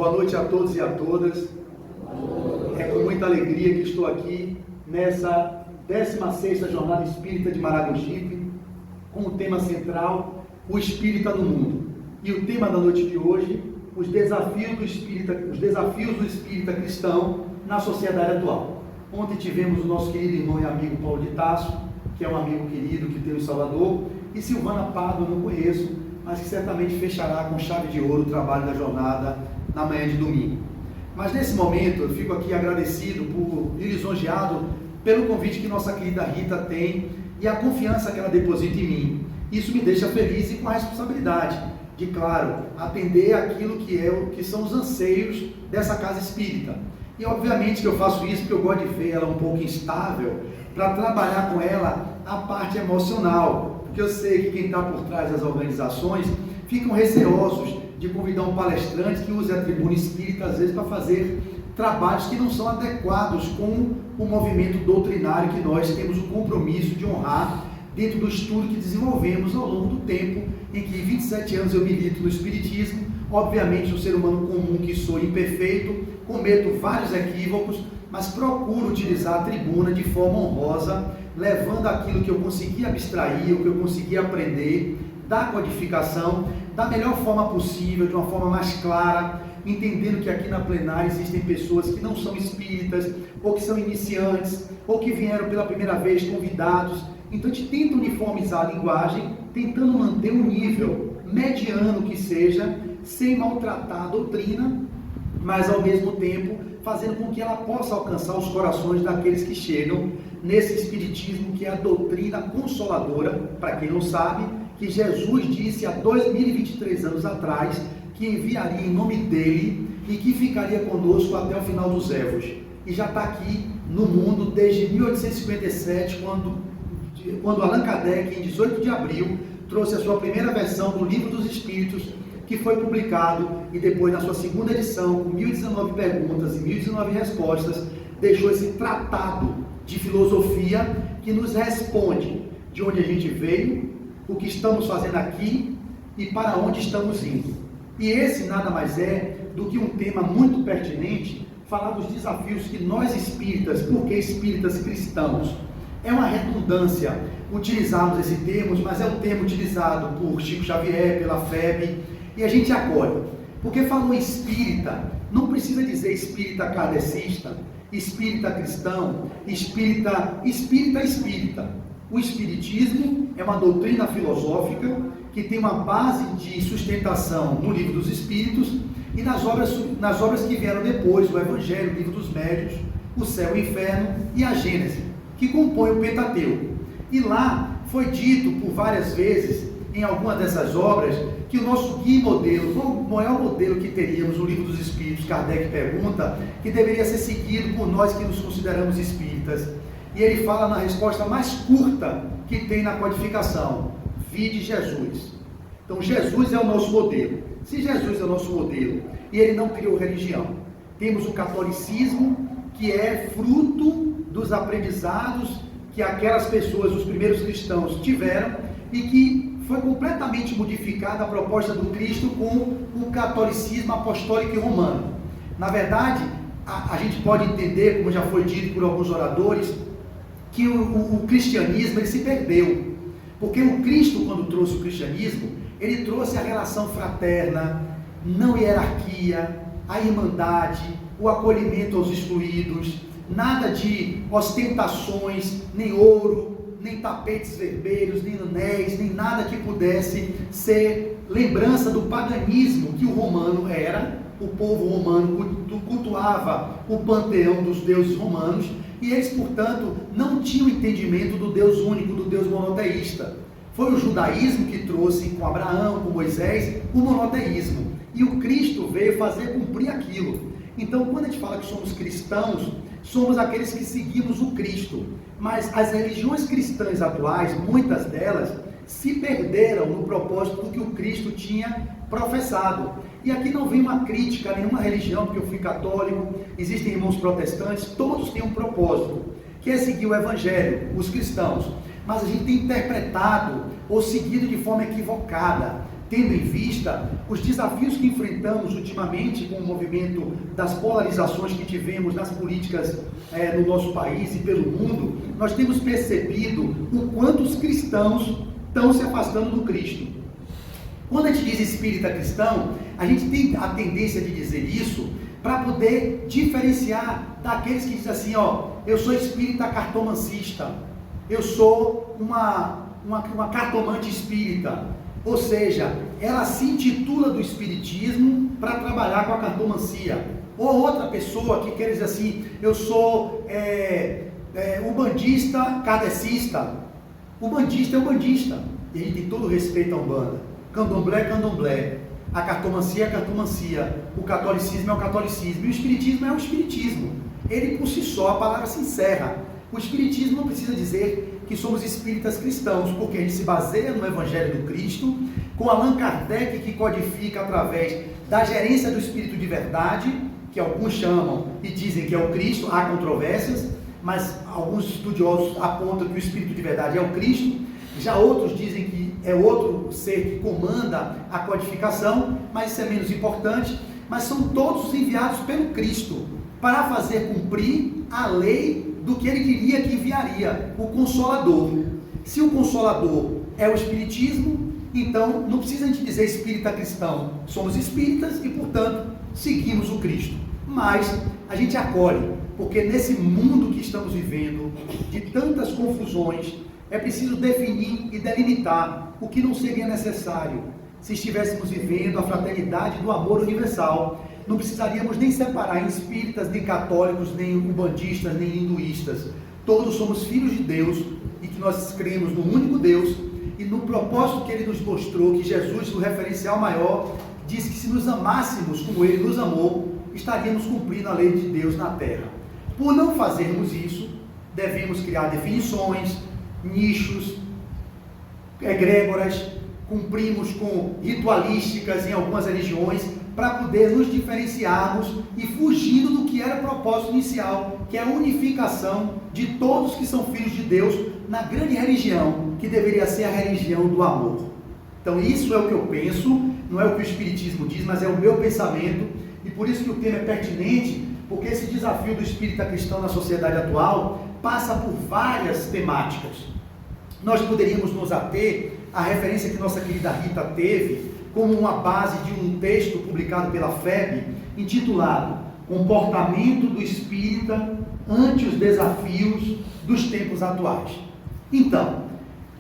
Boa noite a todos e a todas. É com muita alegria que estou aqui nessa 16ª Jornada Espírita de Maragogipe, com o tema central, o Espírita no Mundo. E o tema da noite de hoje, os desafios do espírita cristão na sociedade atual. Ontem tivemos o nosso querido irmão e amigo Paulo de Tarso, que é um amigo querido que tem em Salvador, e Silvana Pardo, eu não conheço, mas que certamente fechará com chave de ouro o trabalho da jornada na manhã de domingo. Mas nesse momento eu fico aqui agradecido e lisonjeado pelo convite que nossa querida Rita tem e a confiança que ela deposita em mim. Isso me deixa feliz e com a responsabilidade de, claro, atender aquilo que são os anseios dessa casa espírita. E obviamente que eu faço isso porque eu gosto de ver ela um pouco instável, para trabalhar com ela a parte emocional, porque eu sei que quem está por trás das organizações ficam receosos de convidar um palestrante que use a tribuna espírita, às vezes, para fazer trabalhos que não são adequados com o movimento doutrinário que nós temos o compromisso de honrar dentro do estudo que desenvolvemos ao longo do tempo, em que 27 anos eu milito no Espiritismo. Obviamente, um ser humano comum que sou, imperfeito, cometo vários equívocos, mas procuro utilizar a tribuna de forma honrosa, levando aquilo que eu consegui abstrair, o que eu consegui aprender da codificação, da melhor forma possível, de uma forma mais clara, entendendo que aqui na plenária existem pessoas que não são espíritas, ou que são iniciantes, ou que vieram pela primeira vez convidados. Então a gente tenta uniformizar a linguagem, tentando manter um nível mediano que seja, sem maltratar a doutrina, mas ao mesmo tempo fazendo com que ela possa alcançar os corações daqueles que chegam nesse espiritismo que é a doutrina consoladora. Para quem não sabe, que Jesus disse há 2023 anos atrás que enviaria em nome dele e que ficaria conosco até o final dos séculos. E já está aqui no mundo desde 1857, quando Allan Kardec, em 18 de abril, trouxe a sua primeira versão do Livro dos Espíritos, que foi publicado, e depois na sua segunda edição, com 1019 perguntas e 1019 respostas, deixou esse tratado de filosofia que nos responde de onde a gente veio, o que estamos fazendo aqui e para onde estamos indo. E esse nada mais é do que um tema muito pertinente, falar dos desafios que nós espíritas, porque espíritas cristãos, é uma redundância utilizarmos esse termo, mas é um termo utilizado por Chico Xavier, pela FEB, e a gente acolhe. Porque falou espírita, não precisa dizer espírita kardecista, espírita cristão, espírita. O espiritismo é uma doutrina filosófica que tem uma base de sustentação no Livro dos Espíritos e nas obras que vieram depois, o Evangelho, o Livro dos Médiuns, o Céu e o Inferno e a Gênese, que compõe o Pentateuco. E lá foi dito por várias vezes, em algumas dessas obras, que o nosso guia modelo, o maior modelo que teríamos no Livro dos Espíritos, Kardec pergunta, que deveria ser seguido por nós que nos consideramos espíritas. E ele fala na resposta mais curta que tem na codificação: vide Jesus. Então Jesus é o nosso modelo. Se Jesus é o nosso modelo e ele não criou religião, temos o catolicismo, que é fruto dos aprendizados que aquelas pessoas, os primeiros cristãos, tiveram, e que foi completamente modificada a proposta do Cristo com o catolicismo apostólico e romano. Na verdade, a gente pode entender, como já foi dito por alguns oradores, que o cristianismo ele se perdeu, porque o Cristo, quando trouxe o cristianismo, ele trouxe a relação fraterna, não hierarquia, a irmandade, o acolhimento aos excluídos, nada de ostentações, nem ouro, nem tapetes vermelhos, nem anéis, nem nada que pudesse ser lembrança do paganismo que o romano era. O povo romano cultuava o panteão dos deuses romanos, e eles, portanto, não tinham entendimento do Deus único, do Deus monoteísta. Foi o judaísmo que trouxe, com Abraão, com Moisés, o monoteísmo. E o Cristo veio fazer cumprir aquilo. Então, quando a gente fala que somos cristãos, somos aqueles que seguimos o Cristo. Mas as religiões cristãs atuais, muitas delas, se perderam no propósito do que o Cristo tinha professado. E aqui não vem uma crítica a nenhuma religião, porque eu fui católico, existem irmãos protestantes, todos têm um propósito, que é seguir o Evangelho, os cristãos. Mas a gente tem interpretado ou seguido de forma equivocada tendo em vista os desafios que enfrentamos ultimamente com o movimento das polarizações que tivemos nas políticas no nosso país e pelo mundo, nós temos percebido o quanto os cristãos estão se afastando do Cristo. Quando a gente diz espírita cristão, a gente tem a tendência de dizer isso para poder diferenciar daqueles que dizem assim, eu sou espírita cartomancista, eu sou uma cartomante espírita. Ou seja, ela se intitula do espiritismo para trabalhar com a cartomancia. Ou outra pessoa que quer dizer assim, eu sou umbandista kardecista. O bandista é o bandista, e a gente tem todo o respeito à Umbanda. Candomblé é candomblé, a cartomancia é a cartomancia, o catolicismo é o catolicismo, e o espiritismo é o espiritismo. Ele por si só, a palavra se encerra. O espiritismo não precisa dizer que somos espíritas cristãos, porque a gente se baseia no Evangelho do Cristo, com Allan Kardec, que codifica através da gerência do Espírito de Verdade, que alguns chamam e dizem que é o Cristo, há controvérsias, mas alguns estudiosos apontam que o Espírito de Verdade é o Cristo, já outros dizem que é outro ser que comanda a codificação, mas isso é menos importante, mas são todos enviados pelo Cristo, para fazer cumprir a lei do que ele queria que enviaria, o Consolador. Se o Consolador é o Espiritismo, então não precisa a gente dizer espírita cristão, somos espíritas e portanto seguimos o Cristo, mas a gente acolhe, porque nesse mundo que estamos vivendo, de tantas confusões, é preciso definir e delimitar o que não seria necessário se estivéssemos vivendo a fraternidade do amor universal. Não precisaríamos nem separar em espíritas, nem católicos, nem umbandistas, nem hinduístas. Todos somos filhos de Deus e que nós cremos no único Deus e no propósito que Ele nos mostrou, que Jesus, o referencial maior, disse que se nos amássemos como Ele nos amou, estaríamos cumprindo a lei de Deus na terra. Por não fazermos isso, devemos criar definições, nichos, egrégoras, cumprimos com ritualísticas em algumas religiões, para poder nos diferenciarmos e fugindo do que era o propósito inicial, que é a unificação de todos que são filhos de Deus na grande religião, que deveria ser a religião do amor. Então isso é o que eu penso, não é o que o Espiritismo diz, mas é o meu pensamento, e por isso que o tema é pertinente, porque esse desafio do espírita cristão na sociedade atual passa por várias temáticas. Nós poderíamos nos ater à referência que nossa querida Rita teve, como uma base de um texto publicado pela FEB, intitulado Comportamento do Espírita ante os Desafios dos Tempos Atuais. Então,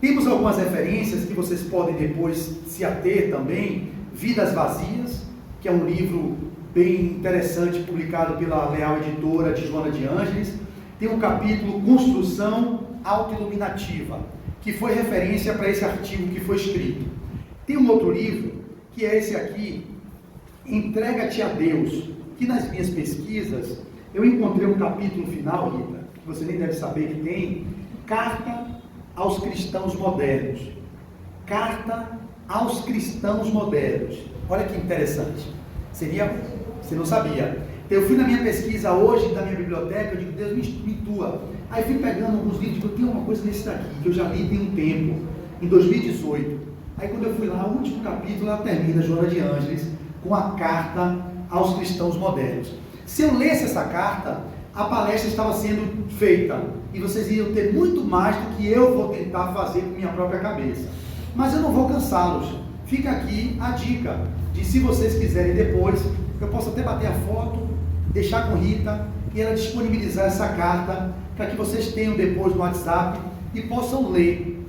temos algumas referências que vocês podem depois se ater também. Vidas Vazias, que é um livro bem interessante, publicado pela Leal Editora de Joana de Ângeles. Tem um capítulo Construção Autoiluminativa, que foi referência para esse artigo que foi escrito. Tem um outro livro, que é esse aqui, Entrega-te a Deus, que nas minhas pesquisas, eu encontrei um capítulo final, Rita, que você nem deve saber que tem, Carta aos Cristãos Modernos. Carta aos Cristãos Modernos. Olha que interessante. Você não sabia. Eu fui na minha pesquisa hoje, da minha biblioteca, eu digo, Deus me tua. Aí fui pegando alguns livros, eu tenho uma coisa nesse daqui, que eu já li tem um tempo, em 2018. Aí quando eu fui lá, o último capítulo, ela termina, Joana de Ângeles, com a carta aos cristãos modernos. Se eu lesse essa carta, a palestra estava sendo feita, e vocês iam ter muito mais do que eu vou tentar fazer com minha própria cabeça. Mas eu não vou cansá-los. Fica aqui a dica, de se vocês quiserem depois, eu posso até bater a foto, deixar com Rita, e ela disponibilizar essa carta, para que vocês tenham depois no WhatsApp, e possam ler,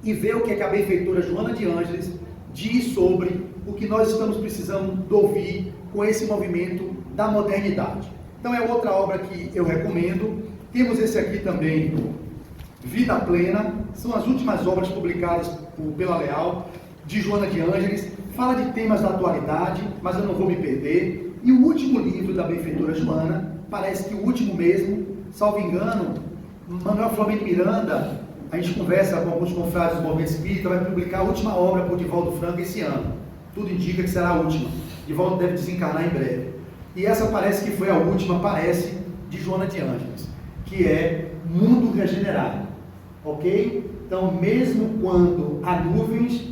e ver o que a benfeitora Joana de Ângeles diz sobre o que nós estamos precisando de ouvir com esse movimento da modernidade. Então é outra obra que eu recomendo. Temos esse aqui também, Vida Plena, são as últimas obras publicadas pela Leal, de Joana de Ângeles, fala de temas da atualidade, mas eu não vou me perder. E o último livro da benfeitora Joana, parece que o último mesmo, salvo engano, Manuel Flamengo Miranda, a gente conversa com alguns confrades do movimento espírita, vai publicar a última obra por Divaldo Franco esse ano. Tudo indica que será a última. Divaldo deve desencarnar em breve. E essa parece que foi a última, parece, de Joana de Ângeles, que é Mundo Regenerado. Ok? Então, mesmo quando há nuvens,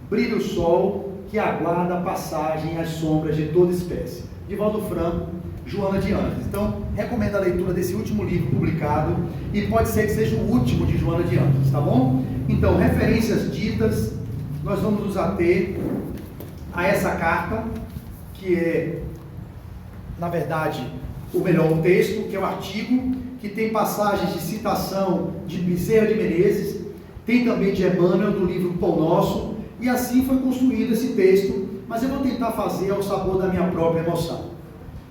brilha o sol, que aguarda a passagem às sombras de toda espécie. Divaldo Franco, Joana de Ângeles. Então, recomendo a leitura desse último livro publicado, e pode ser que seja o último de Joana de Ângeles, tá bom? Então, referências ditas, nós vamos nos ater a essa carta, que é, na verdade, o texto, que é o artigo, que tem passagens de citação de Bezerra de Menezes, tem também de Emmanuel, do livro Pão Nosso, e assim foi construído esse texto, mas eu vou tentar fazer ao sabor da minha própria emoção.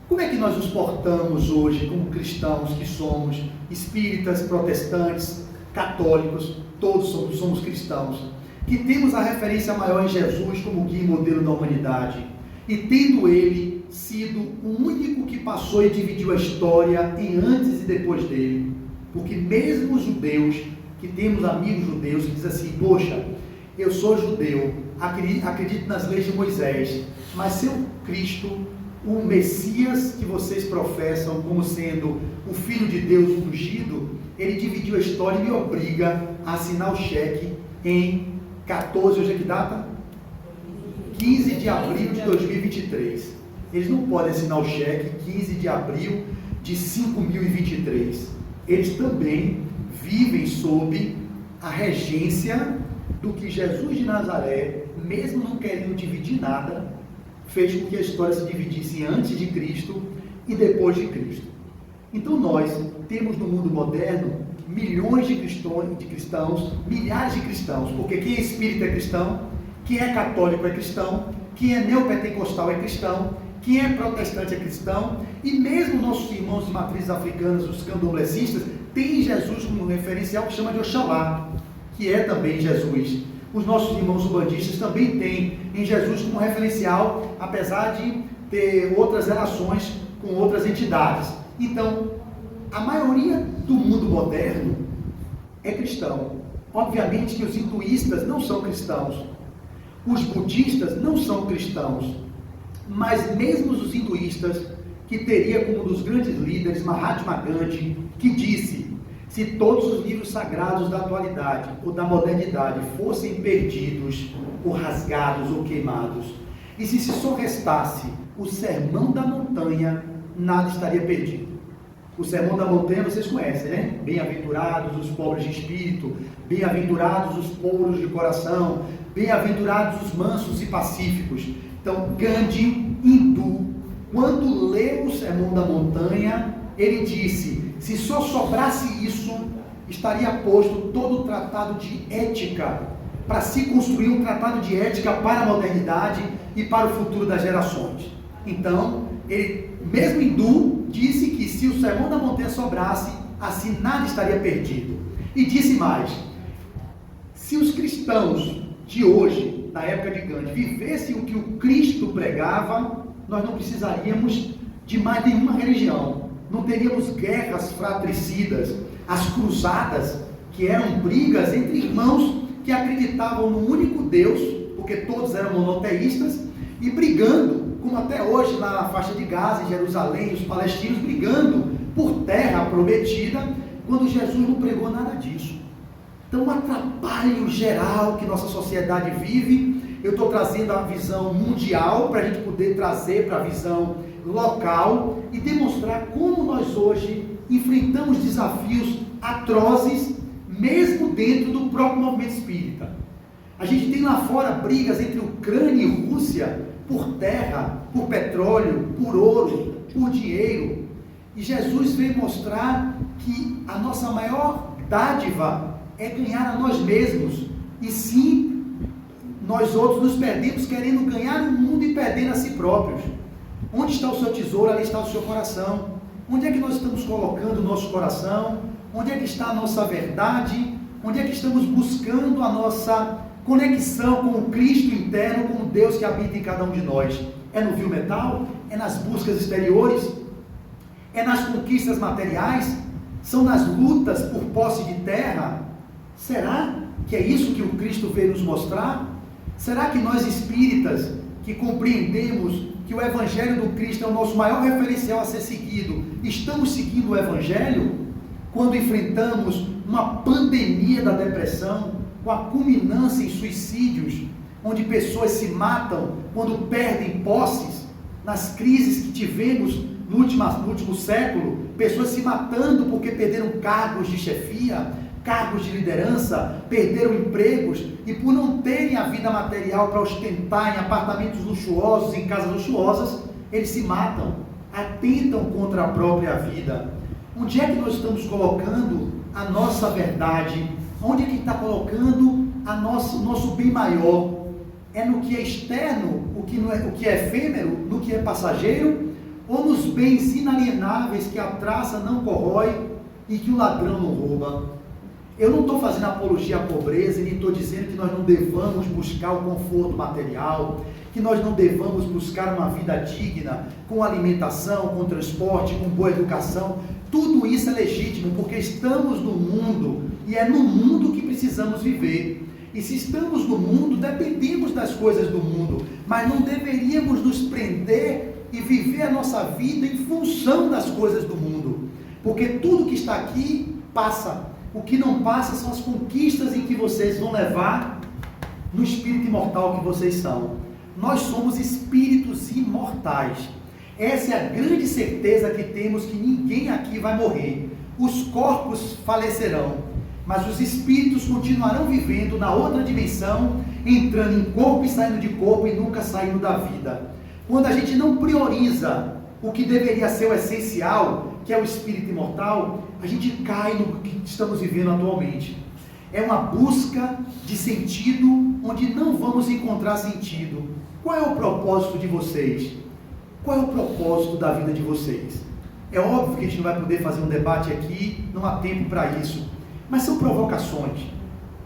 Como é que nós nos portamos hoje como cristãos que somos, espíritas, protestantes, católicos, todos somos cristãos, que temos a referência maior em Jesus como guia e modelo da humanidade, e tendo ele sido o único que passou e dividiu a história em antes e depois dele, porque mesmo os judeus, que temos amigos judeus que dizem assim, poxa, eu sou judeu, acredito nas leis de Moisés, mas seu Cristo, o Messias que vocês professam como sendo o Filho de Deus ungido, ele dividiu a história e me obriga a assinar o cheque em 14, hoje é que data? 15 de abril de 2023. Eles não podem assinar o cheque 15 de abril de 5023. Eles também vivem sob a regência do que Jesus de Nazaré, mesmo não querendo dividir nada, fez com que a história se dividisse antes de Cristo e depois de Cristo. Então nós temos no mundo moderno milhões de cristãos, milhares de cristãos, porque quem é espírita é cristão, quem é católico é cristão, quem é neopentecostal é cristão, quem é protestante é cristão, e mesmo nossos irmãos de matrizes africanas, os candomblecistas, têm Jesus como referencial que chama de Oxalá, que é também Jesus. Os nossos irmãos umbandistas também têm em Jesus como referencial, apesar de ter outras relações com outras entidades. Então, a maioria do mundo moderno é cristão. Obviamente que os hinduístas não são cristãos, os budistas não são cristãos, mas mesmo os hinduístas, que teria como um dos grandes líderes Mahatma Gandhi, que disse: se todos os livros sagrados da atualidade ou da modernidade fossem perdidos, ou rasgados, ou queimados, e se só restasse o Sermão da Montanha, nada estaria perdido. O Sermão da Montanha vocês conhecem, né? Bem-aventurados os pobres de espírito, bem-aventurados os puros de coração, bem-aventurados os mansos e pacíficos. Então, Gandhi, hindu, quando leu o Sermão da Montanha, ele disse: se só sobrasse isso, estaria posto todo o tratado de ética, para se construir um tratado de ética para a modernidade e para o futuro das gerações. Então, ele, mesmo hindu, disse que se o Sermão da Montanha sobrasse, assim nada estaria perdido. E disse mais: se os cristãos de hoje, na época de Gandhi, vivessem o que o Cristo pregava, nós não precisaríamos de mais nenhuma religião. Não teríamos guerras fratricidas, as cruzadas, que eram brigas entre irmãos que acreditavam no único Deus, porque todos eram monoteístas, e brigando, como até hoje lá na faixa de Gaza, em Jerusalém, os palestinos brigando por terra prometida, quando Jesus não pregou nada disso. Então, um atrapalho geral que nossa sociedade vive. Eu estou trazendo a visão mundial para a gente poder trazer para a visão local e demonstrar como nós hoje enfrentamos desafios atrozes, mesmo dentro do próprio movimento espírita. A gente tem lá fora brigas entre Ucrânia e Rússia por terra, por petróleo, por ouro, por dinheiro. E Jesus veio mostrar que a nossa maior dádiva é ganhar a nós mesmos. E sim, nós outros nos perdemos querendo ganhar o mundo e perdendo a si próprios. Onde está o seu tesouro, ali está o seu coração. Onde é que nós estamos colocando o nosso coração? Onde é que está a nossa verdade? Onde é que estamos buscando a nossa conexão com o Cristo interno, com o Deus que habita em cada um de nós? É no vil metal? É nas buscas exteriores? É nas conquistas materiais? São nas lutas por posse de terra? Será que é isso que o Cristo veio nos mostrar? Será que nós espíritas, que compreendemos que o Evangelho do Cristo é o nosso maior referencial a ser seguido, estamos seguindo o Evangelho? Quando enfrentamos uma pandemia da depressão, com a culminância em suicídios, onde pessoas se matam quando perdem posses, nas crises que tivemos no último século, pessoas se matando porque perderam cargos de chefia, cargos de liderança, perderam empregos e por não terem a vida material para ostentar em apartamentos luxuosos, em casas luxuosas, eles se matam, atentam contra a própria vida. Onde é que nós estamos colocando a nossa verdade? Onde é que está colocando o nosso bem maior? É no que é externo, o que é efêmero, no que é passageiro, ou nos bens inalienáveis que a traça não corrói e que o ladrão não rouba? Eu não estou fazendo apologia à pobreza e nem estou dizendo que nós não devamos buscar o conforto material, que nós não devamos buscar uma vida digna, com alimentação, com transporte, com boa educação. Tudo isso é legítimo, porque estamos no mundo e é no mundo que precisamos viver. E se estamos no mundo, dependemos das coisas do mundo, mas não deveríamos nos prender e viver a nossa vida em função das coisas do mundo, porque tudo que está aqui passa. O que não passa são as conquistas em que vocês vão levar no espírito imortal que vocês são. Nós somos espíritos imortais. Essa é a grande certeza que temos, que ninguém aqui vai morrer. Os corpos falecerão, mas os espíritos continuarão vivendo na outra dimensão, entrando em corpo e saindo de corpo e nunca saindo da vida. Quando a gente não prioriza o que deveria ser o essencial, que é o espírito imortal, a gente cai no que estamos vivendo atualmente. É uma busca de sentido, onde não vamos encontrar sentido. Qual é o propósito de vocês? Qual é o propósito da vida de vocês? É óbvio que a gente não vai poder fazer um debate aqui, não há tempo para isso, mas são provocações.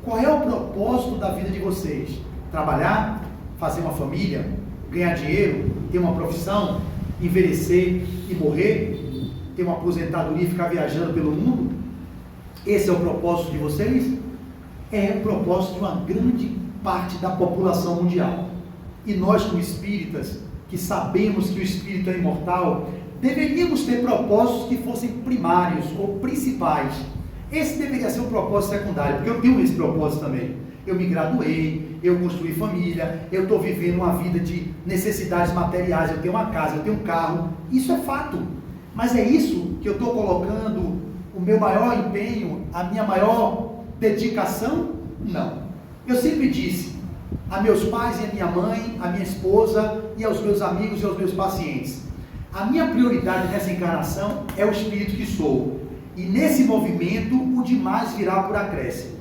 Qual é o propósito da vida de vocês? Trabalhar? Fazer uma família? Ganhar dinheiro? Ter uma profissão? Envelhecer e morrer? Ter uma aposentadoria e ficar viajando pelo mundo? Esse é o propósito de vocês? É o propósito de uma grande parte da população mundial. E nós, como espíritas, que sabemos que o espírito é imortal, deveríamos ter propósitos que fossem primários ou principais. Esse deveria ser um propósito secundário, porque eu tenho esse propósito também. Eu me graduei, eu construí família, eu estou vivendo uma vida de necessidades materiais, eu tenho uma casa, eu tenho um carro. Isso é fato. Mas é isso que eu estou colocando o meu maior empenho, a minha maior dedicação? Não. Eu sempre disse a meus pais e a minha mãe, a minha esposa e aos meus amigos e aos meus pacientes: a minha prioridade nessa encarnação é o espírito que sou. E nesse movimento, o demais virá por acréscimo.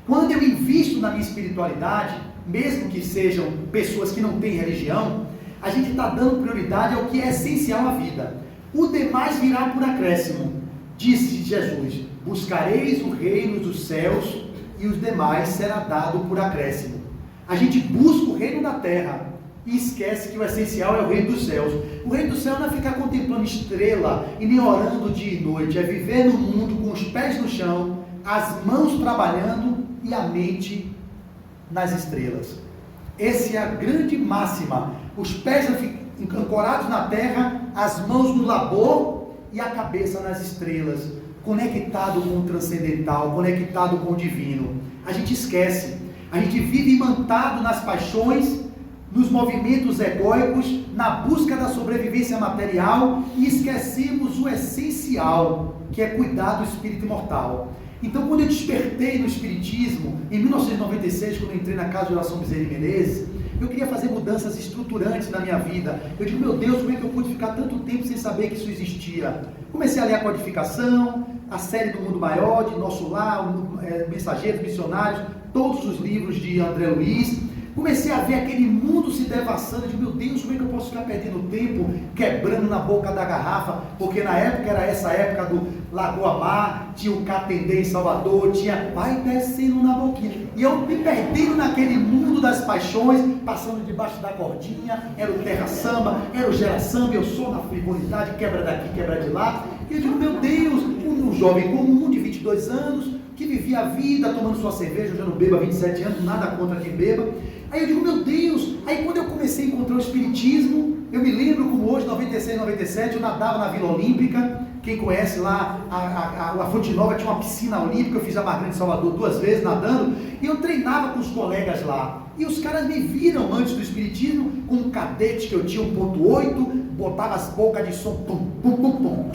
Quando eu invisto na minha espiritualidade, mesmo que sejam pessoas que não têm religião, a gente está dando prioridade ao que é essencial à vida. O demais virá por acréscimo. Disse Jesus: buscareis o reino dos céus e os demais será dado por acréscimo. A gente busca o reino da terra e esquece que o essencial é o reino dos céus. O reino do céu não é ficar contemplando estrela e nem orando dia e noite, é viver no mundo com os pés no chão, as mãos trabalhando e a mente nas estrelas. Essa é a grande máxima. Os pés ancorados na terra, as mãos no labor e a cabeça nas estrelas, conectado com o transcendental, conectado com o divino. A gente esquece. A gente vive imantado nas paixões, nos movimentos egóicos, na busca da sobrevivência material, e esquecemos o essencial, que é cuidar do espírito imortal. Então, quando eu despertei no espiritismo, em 1996, quando eu entrei na casa de oração Bezerra de Menezes, eu queria fazer mudanças estruturantes na minha vida. Eu digo: meu Deus, como é que eu pude ficar tanto tempo sem saber que isso existia? Comecei a ler a codificação, a série do Mundo Maior, de Nosso Lar, Mensageiros, Missionários, todos os livros de André Luiz. Comecei a ver aquele mundo se devassando. Eu digo: meu Deus, como é que eu posso ficar perdendo tempo quebrando na boca da garrafa? Porque na época era essa época do Lagoa Mar, tinha o Catendê em Salvador, tinha vai descendo na boquinha. E eu me perdendo naquele mundo das paixões, passando debaixo da cordinha, era o terra samba, era o gera samba, eu sou na frivolidade, quebra daqui, quebra de lá. E eu digo: meu Deus, um jovem comum de 22 anos, que vivia a vida tomando sua cerveja, eu já não bebo há 27 anos, nada contra quem beba. Aí eu digo: meu Deus. Aí quando eu comecei a encontrar o espiritismo, eu me lembro como hoje, 96, 97, eu nadava na Vila Olímpica. Quem conhece lá, a Fonte Nova tinha uma piscina olímpica, eu fiz a Mar Grande de Salvador 2 vezes nadando, e eu treinava com os colegas lá. E os caras me viram antes do espiritismo com um cadete que eu tinha 1.8, botava as bocas de som, pum, pum, pum, pum,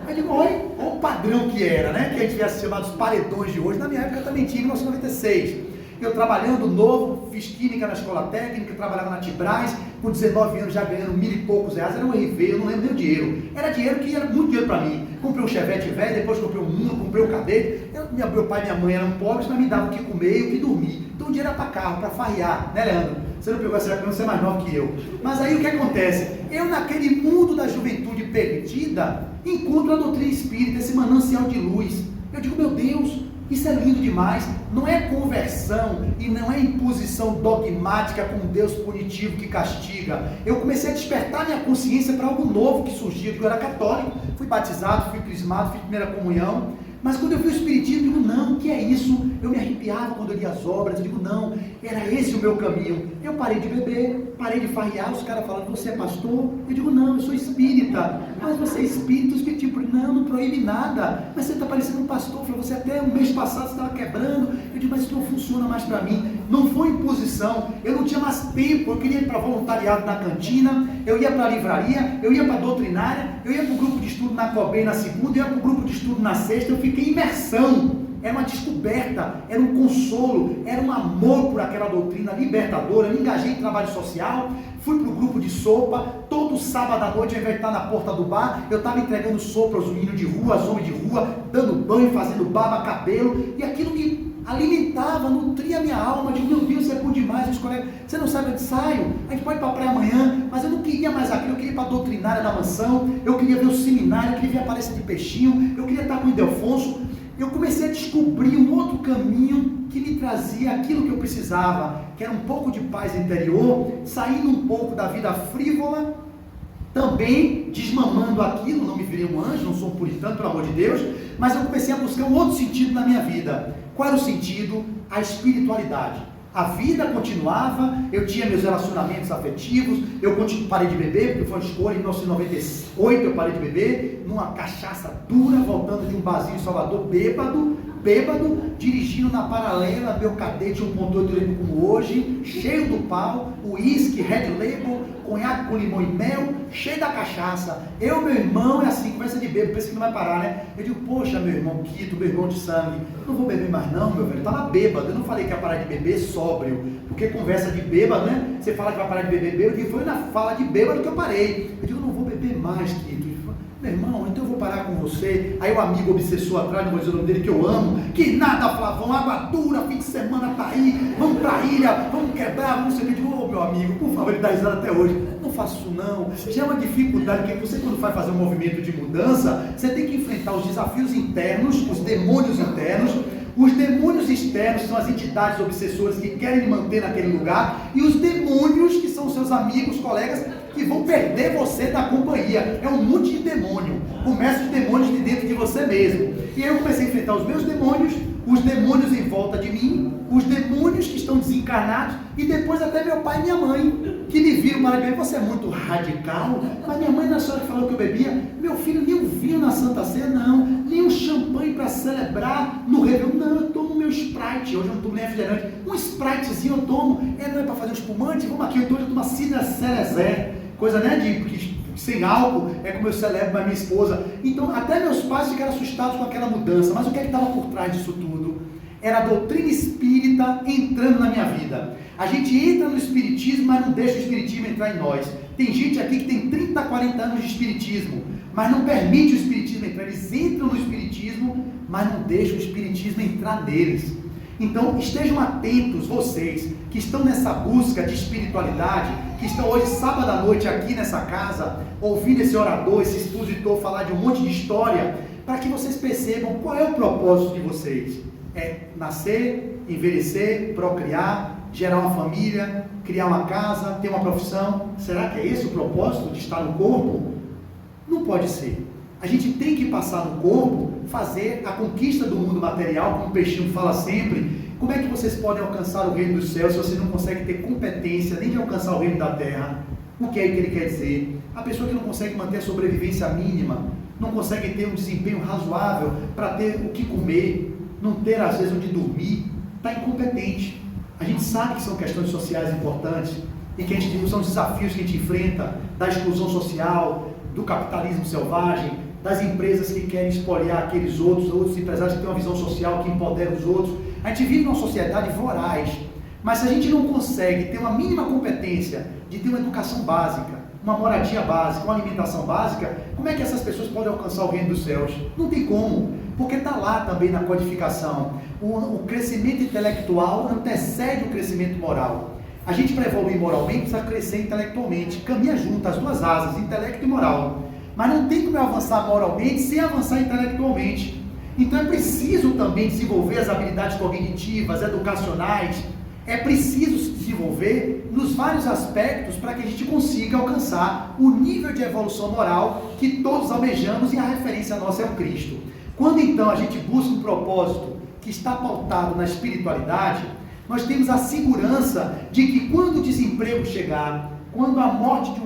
aí eu digo, olha o padrão que era, né? Que a gente tivesse chamado os paredões de hoje. Na minha época eu também tinha, em 1996. Eu trabalhando novo, fiz química na escola técnica, trabalhava na Tibraz, com 19 anos já ganhando 1.000 e poucos reais, era um RV, eu não lembro nem o dinheiro. Era dinheiro que era muito dinheiro para mim. Comprei um Chevette velho, depois comprei um Uno, comprei um cadete. Meu pai e minha mãe eram pobres, mas me davam o que comer e o que dormir. Então o dinheiro era para carro, para farrear, né, Leandro? Você não pegou essa época, você é mais novo que eu. Mas aí o que acontece? Eu, naquele mundo da juventude perdida, encontro a doutrina espírita, esse manancial de luz. Eu digo, meu Deus, isso é lindo demais. Não é conversão e não é imposição dogmática com um Deus punitivo que castiga. Eu comecei a despertar minha consciência para algo novo que surgia. Eu era católico, fui batizado, fui crismado, fiz primeira comunhão. Mas quando eu vi o espiritismo, eu digo, não, o que é isso? Eu me arrepiava quando eu lia as obras, eu digo, não, era esse o meu caminho. Eu parei de beber, parei de farrear, os caras falando, você é pastor? Eu digo, não, eu sou espírita. Mas você é espírita, o espiritismo, não proíbe nada. Mas você está parecendo um pastor, falou, você até um mês passado estava quebrando. Eu digo, mas isso não funciona mais para mim. Não foi imposição, eu não tinha mais tempo, eu queria ir para voluntariado na cantina, eu ia para a livraria, eu ia para a doutrinária, eu ia para o grupo de estudo na COBEM na segunda, eu ia para o grupo de estudo na sexta, eu fiquei em imersão. Era uma descoberta, era um consolo, era um amor por aquela doutrina libertadora. Eu me engajei em trabalho social, fui para o grupo de sopa, todo sábado à noite, ao invés de estar na porta do bar, eu estava entregando sopa aos meninos de rua, aos homens de rua, dando banho, fazendo barba, cabelo, e aquilo me alimentava, nutria a minha alma. Eu digo, meu Deus, isso é bom demais. Os colegas, você não sabe onde saio? A gente pode ir para a praia amanhã, mas eu não queria mais aquilo, eu queria ir para a doutrinária da mansão, eu queria ver o seminário, eu queria ver a palestra de Peixinho, eu queria estar com o Ildefonso. Eu comecei a descobrir um outro caminho que me trazia aquilo que eu precisava, que era um pouco de paz interior, saindo um pouco da vida frívola, também desmamando aquilo. Não me virei um anjo, não sou um puritano, pelo amor de Deus, mas eu comecei a buscar um outro sentido na minha vida. Qual era o sentido? A espiritualidade. A vida continuava, eu tinha meus relacionamentos afetivos, eu parei de beber, porque foi uma escolha. Em 1998 eu parei de beber, numa cachaça dura, voltando de um barzinho em Salvador, bêbado, dirigindo na paralela, meu cadete 1.8, eu lembro como hoje, cheio do pau, uísque, Red Label, conhaque com limão e mel, cheio da cachaça. Eu, meu irmão, é assim, conversa de bêbado, pensa que não vai parar, né? Eu digo, poxa, meu irmão Quito, meu irmão de sangue, eu não vou beber mais não, meu velho, eu estava bêbado. Eu não falei que ia parar de beber sóbrio, porque conversa de bêbado, né? Você fala que vai parar de beber bêbado, e foi na fala de bêbado que eu parei. Eu digo, não vou beber mais, Quito. Meu irmão, então eu vou parar com você. Aí o amigo obsessor atrás, não vou dizer o nome dele, que eu amo, que nada, Flavão, água dura, fim de semana tá aí, vamos pra ilha, vamos quebrar, vamos ser. Eu digo, ô meu amigo, por favor, ele dá risada até hoje, não faço isso não, já é uma dificuldade, porque você quando vai fazer um movimento de mudança, você tem que enfrentar os desafios internos, os demônios internos. Os demônios externos são as entidades obsessoras que querem lhe manter naquele lugar, e os demônios, que são seus amigos, colegas, que vão perder você da companhia. É um monte de demônio. Começa os demônios de dentro de você mesmo. E aí eu comecei a enfrentar os meus demônios, os demônios em volta de mim, os demônios que estão desencarnados, e depois até meu pai e minha mãe, que me viram para beber. Você é muito radical, mas minha mãe, na senhora que falou que eu bebia, meu filho, nem um vinho na Santa Ceia, não, nem um champanhe para celebrar no Réveillon, não, eu tomo meu Sprite. Hoje eu não tomo nem refrigerante, um Spritezinho eu tomo. Não é para fazer um espumante? Vamos aqui, então eu tomo uma cidra Cerezé, coisa, né, sem álcool, é como eu celebro com a minha esposa. Então até meus pais ficaram assustados com aquela mudança. Mas o que é que estava por trás disso tudo? Era a doutrina espírita entrando na minha vida. A gente entra no espiritismo, mas não deixa o espiritismo entrar em nós. Tem gente aqui que tem 30, 40 anos de espiritismo, mas não permite o espiritismo entrar. Eles entram no espiritismo, mas não deixam o espiritismo entrar neles. Então estejam atentos, vocês que estão nessa busca de espiritualidade, que estão hoje sábado à noite aqui nessa casa, ouvindo esse orador, esse expositor falar de um monte de história, para que vocês percebam qual é o propósito de vocês. É nascer, envelhecer, procriar, gerar uma família, criar uma casa, ter uma profissão. Será que é esse o propósito de estar no corpo? Não pode ser. A gente tem que passar no corpo, fazer a conquista do mundo material, como o Peixinho fala sempre. Como é que vocês podem alcançar o reino dos céus se você não consegue ter competência nem de alcançar o reino da terra? O que é que ele quer dizer? A pessoa que não consegue manter a sobrevivência mínima, não consegue ter um desempenho razoável para ter o que comer, não ter às vezes onde dormir, está incompetente. A gente sabe que são questões sociais importantes e que são desafios que a gente enfrenta, da exclusão social, do capitalismo selvagem, das empresas que querem espoliar aqueles outros empresários que têm uma visão social que empodera os outros. A gente vive numa sociedade voraz, mas se a gente não consegue ter uma mínima competência de ter uma educação básica, uma moradia básica, uma alimentação básica, como é que essas pessoas podem alcançar o reino dos céus? Não tem como, porque está lá também na codificação. O crescimento intelectual antecede o crescimento moral. A gente para evoluir moralmente precisa crescer intelectualmente, caminha junto, as duas asas, intelecto e moral. Mas não tem como eu avançar moralmente sem avançar intelectualmente. Então é preciso também desenvolver as habilidades cognitivas, educacionais. É preciso se desenvolver nos vários aspectos para que a gente consiga alcançar o nível de evolução moral que todos almejamos, e a referência nossa é o Cristo. Quando então a gente busca um propósito que está pautado na espiritualidade, nós temos a segurança de que quando o desemprego chegar, quando a morte de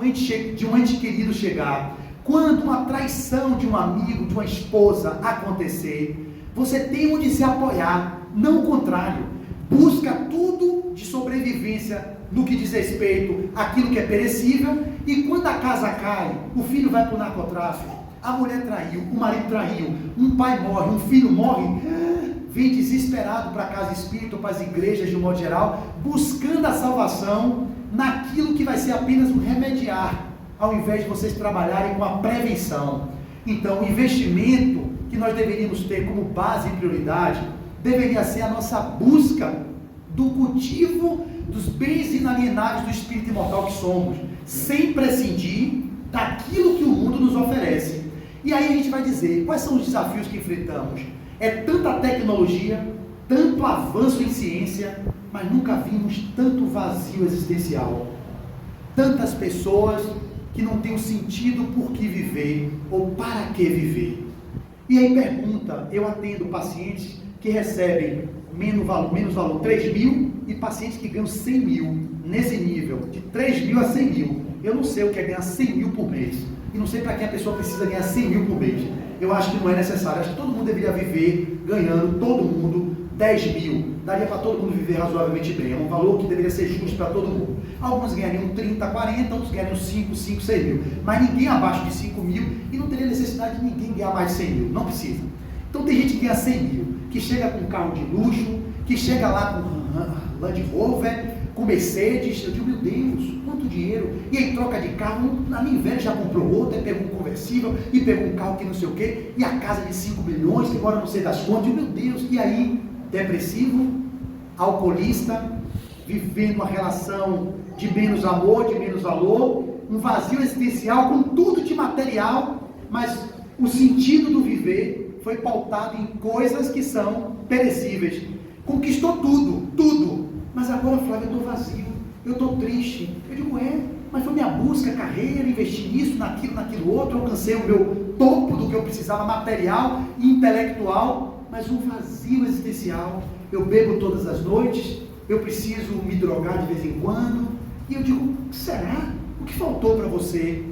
um ente querido chegar, quando uma traição de um amigo, de uma esposa acontecer, você tem onde se apoiar, não o contrário. Busca tudo de sobrevivência no que diz respeito àquilo que é perecível, e quando a casa cai, o filho vai para o narcotráfico, a mulher traiu, o marido traiu, um pai morre, um filho morre, vem desesperado para a casa espírita, para as igrejas de um modo geral, buscando a salvação naquilo que vai ser apenas um remediar, ao invés de vocês trabalharem com a prevenção. Então, o investimento que nós deveríamos ter como base e prioridade deveria ser a nossa busca do cultivo dos bens inalienáveis do espírito imortal que somos, sem prescindir daquilo que o mundo nos oferece. E aí a gente vai dizer, quais são os desafios que enfrentamos? É tanta tecnologia, tanto avanço em ciência, mas nunca vimos tanto vazio existencial. Tantas pessoas que não têm um sentido por que viver, ou para que viver. E aí pergunta, eu atendo pacientes que recebem menos valor, 3 mil, e pacientes que ganham 100 mil, nesse nível, de 3 mil a 100 mil. Eu não sei o que é ganhar 100 mil por mês, e não sei para que a pessoa precisa ganhar 100 mil por mês. Eu acho que não é necessário, acho que todo mundo deveria viver ganhando, todo mundo, 10 mil. Daria para todo mundo viver razoavelmente bem, é um valor que deveria ser justo para todo mundo. Alguns ganhariam 30, 40, outros ganhariam 5, 6 mil, mas ninguém abaixo de 5 mil, e não teria necessidade de ninguém ganhar mais de 100 mil, não precisa. Então tem gente que ganha 100 mil, que chega com carro de luxo, que chega lá com Land Rover, com Mercedes. Eu digo, meu Deus, quanto dinheiro! E aí troca de carro, na minha inveja já comprou outro, aí pegou um conversível, e pegou um carro que não sei o quê, e a casa de 5 milhões, que agora não sei das contas. Eu digo, meu Deus, e aí, depressivo, alcoolista, vivendo uma relação de menos amor, de menos valor, um vazio existencial com tudo de material, mas o sentido do viver foi pautado em coisas que são perecíveis. Conquistou tudo, mas agora, Flávio, eu estou vazio, eu estou triste. Eu digo, mas foi minha busca, carreira, investi nisso, naquilo outro, alcancei o meu topo do que eu precisava, material e intelectual, mas um vazio existencial. Eu bebo todas as noites, eu preciso me drogar de vez em quando, e eu digo, será? O que faltou para você?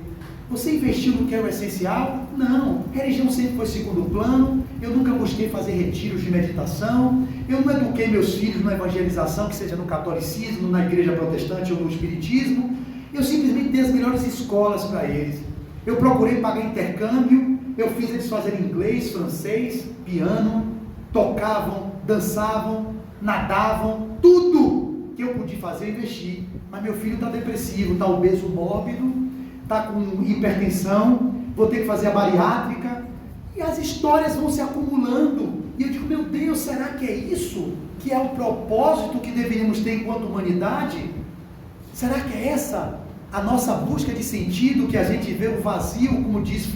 Você investiu no que é o essencial? Não. Religião sempre foi segundo plano. Eu nunca busquei fazer retiros de meditação. Eu não eduquei meus filhos na evangelização, que seja no catolicismo, na igreja protestante ou no espiritismo. Eu simplesmente dei as melhores escolas para eles. Eu procurei pagar intercâmbio. Eu fiz eles fazerem inglês, francês, piano. Tocavam, dançavam, nadavam. Tudo que eu podia fazer, eu investi. Mas meu filho está depressivo, está obeso mórbido, está com hipertensão, vou ter que fazer a bariátrica, e as histórias vão se acumulando, e eu digo, meu Deus, será que é isso que é o propósito que deveríamos ter enquanto humanidade? Será que é essa a nossa busca de sentido, que a gente vê o vazio, como diz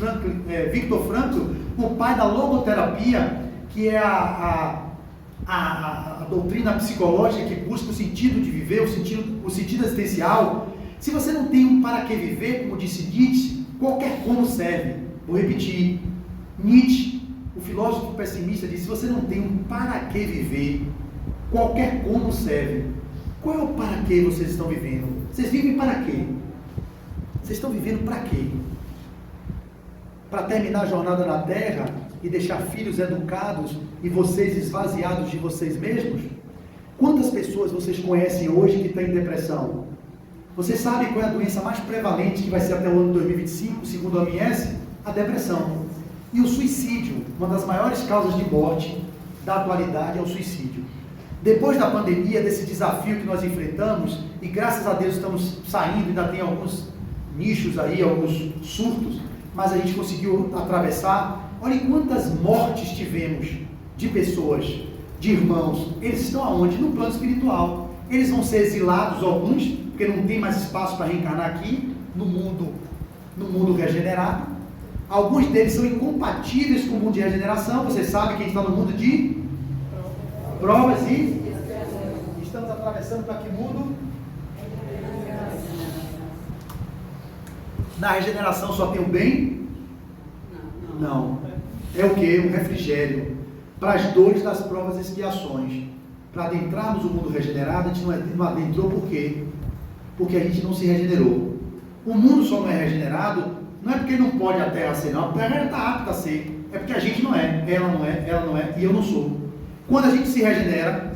Viktor Frankl, o pai da logoterapia, que é a doutrina psicológica que busca o sentido de viver, o sentido existencial. Se você não tem um para que viver, como disse Nietzsche, qualquer como serve. Vou repetir, Nietzsche, o filósofo pessimista, disse, se você não tem um para que viver, qualquer como serve. Qual é o para que vocês estão vivendo? Vocês vivem para quê? Vocês estão vivendo para quê? Para terminar a jornada na Terra e deixar filhos educados e vocês esvaziados de vocês mesmos? Quantas pessoas vocês conhecem hoje que têm depressão? Vocês sabem qual é a doença mais prevalente que vai ser até o ano 2025, segundo a OMS? A depressão. E o suicídio, uma das maiores causas de morte da atualidade é o suicídio. Depois da pandemia, desse desafio que nós enfrentamos, e graças a Deus estamos saindo, ainda tem alguns nichos aí, alguns surtos, mas a gente conseguiu atravessar. Olha quantas mortes tivemos de pessoas, de irmãos. Eles estão aonde? No plano espiritual. Eles vão ser exilados, alguns, porque não tem mais espaço para reencarnar aqui, no mundo regenerado. Alguns deles são incompatíveis com o mundo de regeneração. Você sabe que a gente está no mundo de provas e estamos atravessando para que mundo? Na regeneração só tem o bem? Não. É o que? Um refrigério para as dores das provas e expiações. Para adentrarmos o mundo regenerado, a gente não adentrou por quê? Porque a gente não se regenerou. O mundo só não é regenerado, não é porque não pode a Terra ser, não. A Terra está apta a ser. É porque a gente não é, ela não é e eu não sou. Quando a gente se regenera,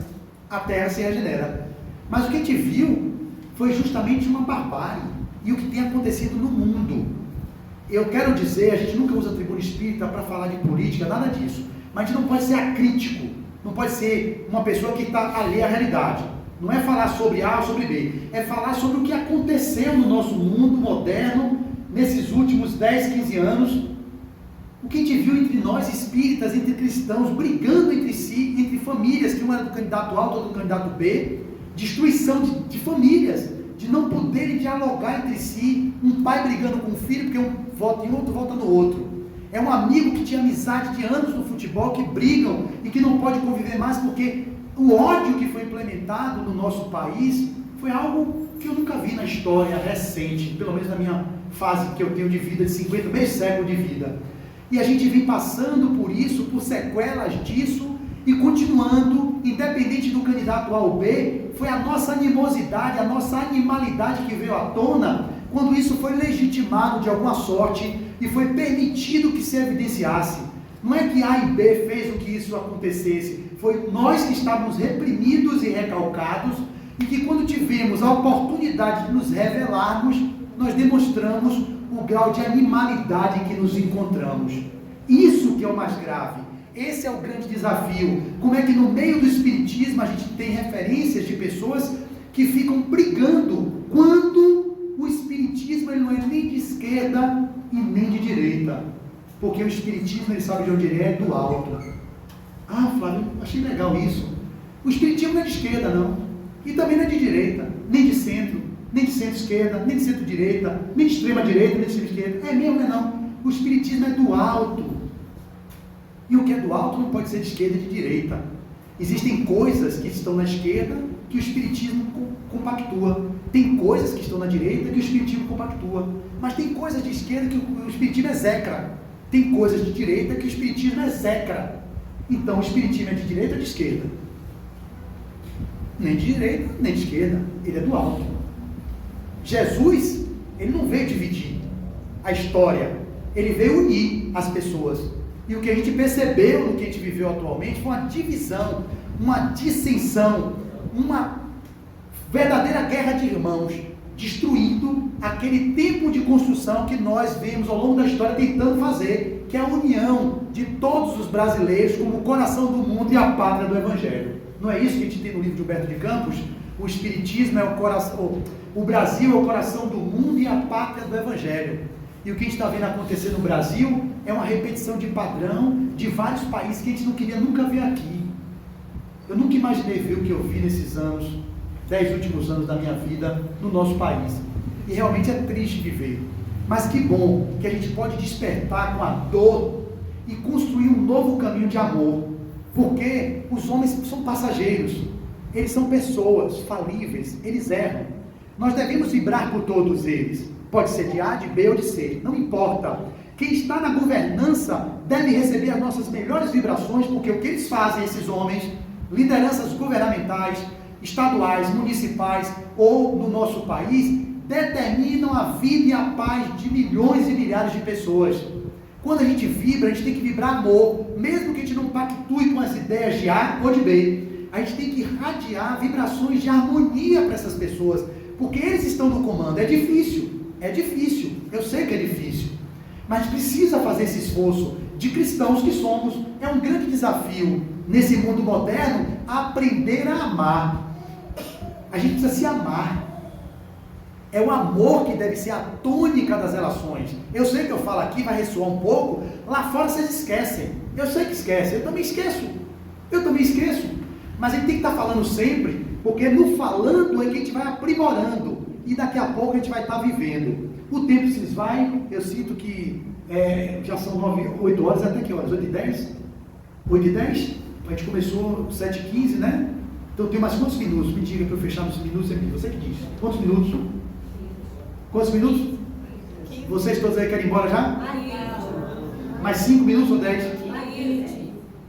a Terra se regenera. Mas o que a gente viu foi justamente uma barbárie. E o que tem acontecido no mundo. Eu quero dizer, a gente nunca usa a tribuna espírita para falar de política, nada disso. Mas a gente não pode ser acrítico. Não pode ser uma pessoa que está alheia à realidade. Não é falar sobre A ou sobre B. É falar sobre o que aconteceu no nosso mundo moderno, nesses últimos 10, 15 anos. O que a gente viu entre nós espíritas, entre cristãos, brigando entre si, entre famílias, que um era do candidato A, outro do candidato B. Destruição de famílias, de não poderem dialogar entre si. Um pai brigando com o filho, porque um vota em outro, vota no outro. É um amigo que tinha amizade de anos no futebol, que brigam e que não pode conviver mais, porque o ódio que foi implementado no nosso país foi algo que eu nunca vi na história recente, pelo menos na minha fase que eu tenho de vida, de 50, meio século de vida. E a gente vem passando por isso, por sequelas disso, e continuando, independente do candidato A ou B, foi a nossa animosidade, a nossa animalidade que veio à tona, quando isso foi legitimado de alguma sorte, e foi permitido que se evidenciasse. Não é que A e B fez o que isso acontecesse, foi nós que estávamos reprimidos e recalcados, e que quando tivemos a oportunidade de nos revelarmos, nós demonstramos o grau de animalidade em que nos encontramos. Isso que é o mais grave. Esse é o grande desafio. Como é que no meio do espiritismo a gente tem referências de pessoas que ficam brigando quando o espiritismo ele não é nem de esquerda e nem de direita. Porque o espiritismo, ele sabe de onde ele é do alto. Ah, Flávio, achei legal isso. O espiritismo não é de esquerda, não. E também não é de direita, nem de centro, nem de centro-esquerda, nem de centro-direita, nem de extrema-direita, nem de extrema-esquerda. É mesmo, não é não. O espiritismo é do alto. E o que é do alto não pode ser de esquerda e de direita. Existem coisas que estão na esquerda que o espiritismo compactua. Tem coisas que estão na direita que o espiritismo compactua. Mas tem coisas de esquerda que o espiritismo execra. Tem coisas de direita que o espiritismo execra. Então o espiritismo é de direita ou de esquerda? Nem de direita, nem de esquerda. Ele é do alto. Jesus, ele não veio dividir a história. Ele veio unir as pessoas. E o que a gente percebeu no que a gente viveu atualmente foi uma divisão, uma dissensão, uma verdadeira guerra de irmãos, destruindo aquele tempo de construção que nós vemos ao longo da história tentando fazer, que é a união de todos os brasileiros como o coração do mundo e a pátria do Evangelho. Não é isso que a gente tem no livro de Humberto de Campos? O Espiritismo é o coração, o Brasil é o coração do mundo e a pátria do Evangelho. E o que a gente está vendo acontecer no Brasil é uma repetição de padrão de vários países que a gente não queria nunca ver aqui. Eu nunca imaginei ver o que eu vi nesses anos, 10 últimos anos da minha vida, no nosso país. E realmente é triste de ver. Mas que bom que a gente pode despertar com a dor e construir um novo caminho de amor. Porque os homens são passageiros. Eles são pessoas falíveis, eles erram. Nós devemos vibrar por todos eles. Pode ser de A, de B ou de C, não importa. Quem está na governança deve receber as nossas melhores vibrações, porque o que eles fazem, esses homens, lideranças governamentais, estaduais, municipais ou no nosso país, determinam a vida e a paz de milhões e milhares de pessoas. Quando a gente vibra, a gente tem que vibrar amor, mesmo que a gente não pactue com as ideias de A ou de B. A gente tem que irradiar vibrações de harmonia para essas pessoas, porque eles estão no comando. É difícil, eu sei que é difícil, mas precisa fazer esse esforço de cristãos que somos. É um grande desafio nesse mundo moderno aprender a amar. A gente precisa se amar. É o amor que deve ser a tônica das relações. Eu sei que eu falo aqui, vai ressoar um pouco, lá fora vocês esquecem. Eu sei que esquecem, eu também esqueço. Mas a gente tem que estar falando sempre, porque no falando é que a gente vai aprimorando, e daqui a pouco a gente vai estar vivendo. O tempo se esvai, eu sinto que já são 8 horas, até que horas? 8h10? 8h10? A gente começou 7h15, né? Então tem mais quantos minutos? Me diga para eu fechar nos minutos aqui, você que diz. Quantos minutos? Quantos minutos? Vocês todos aí querem ir embora já? Mais 5 minutos ou 10?